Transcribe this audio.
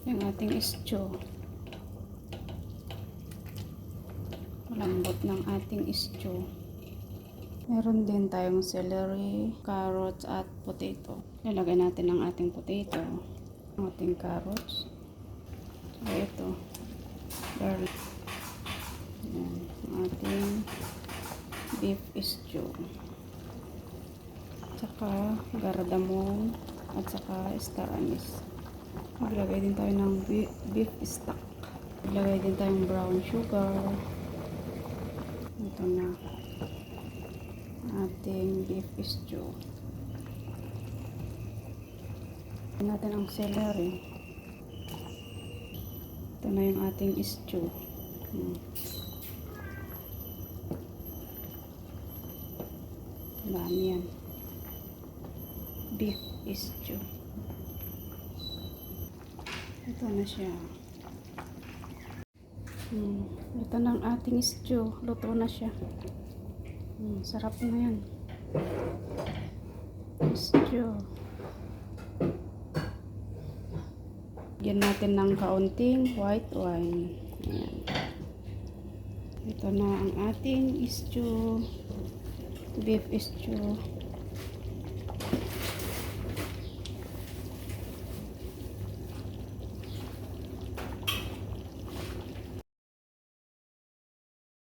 yung ating stew. Malambot ng ating stew. Meron din tayong celery, carrots at potato. Lalagay natin ang ating potato, ang ating carrots. So ito, garlic. Yan, ang ating beef stew. Tsaka cardamom at saka star anise. Maglagay din tayo ng beef stock. Maglagay din tayong brown sugar. Ito na ating beef stew. Natin ang celery. Ito na yung ating stew. Dami yan. Beef stew. Ito na siya. Ito na ang ating stew. Luto na siya. Sarap na yan. Stew. Bigyan natin ng kaunting white wine. Ayan. Ito na ang ating stew. Beef stew.